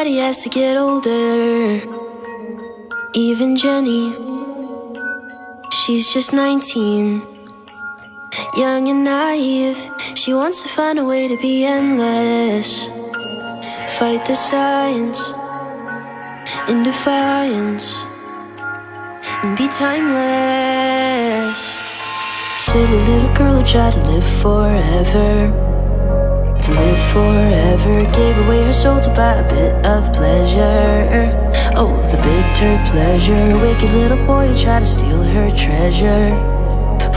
Everybody has to get older. Even Jenny, she's just 19. Young and naive, she wants to find a way to be endless. Fight the science in defiance and be timeless. Silly little girl who tried to live forever. To live forever, gave away her soul to buy a bit of pleasure. Oh, the bitter pleasure. Wicked little boy who tried to steal her treasure.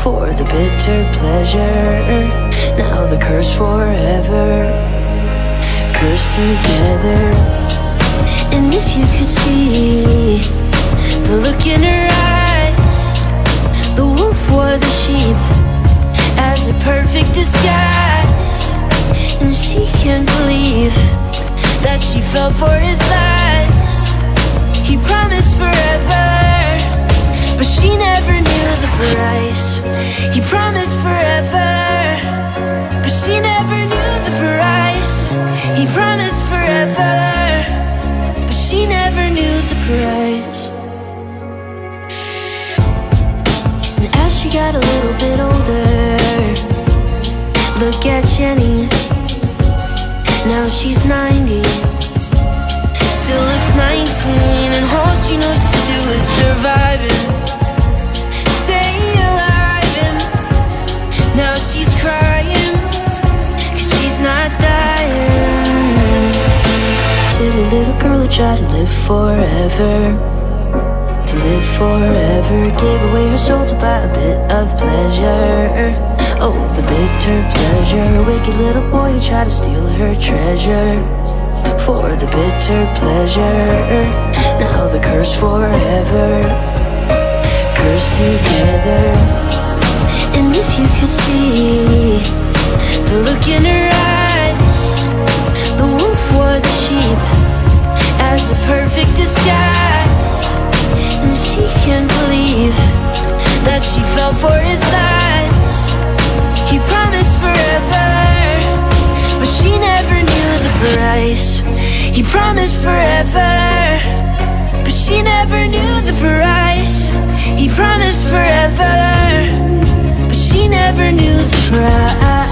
For the bitter pleasure. Now the curse forever. Cursed together. And if you could see the look in her eyes, the wolf wore the sheep as a perfect disguise. And she can't believe that she fell for his lies. He promised forever, but she never knew the price. He promised forever, but she never knew the price. He promised forever, but she never knew the price. And as she got a little bit older, look at Jenny, now she's 90. Still looks 19, and all she knows to do is surviving. Stay alive, and now she's crying, 'cause she's not dying. Silly little girl who tried to live forever. To live forever, gave away her soul to buy a bit of pleasure. Oh, the bitter pleasure. Wicked little boy who tried to steal her treasure. For the bitter pleasure. Now the curse forever. Cursed together. And if you could see the look in her eyes, the wolf wore the sheep as a perfect disguise. And she can't believe that she fell for his lies. He promised forever, but she never knew the price. He promised forever, but she never knew the price. He promised forever, but she never knew the price.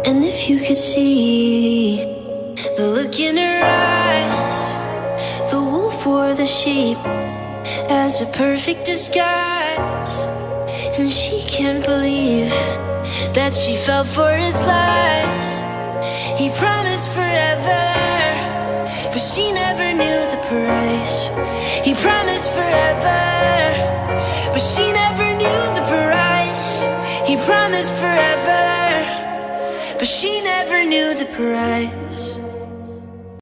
And if you could see the look in her eyes, the wolf wore the sheep as a perfect disguise. And she can't believe that she fell for his lies. He promised forever, but she never knew the price. He promised forever, but she never knew the price. He promised forever, but she never knew the price.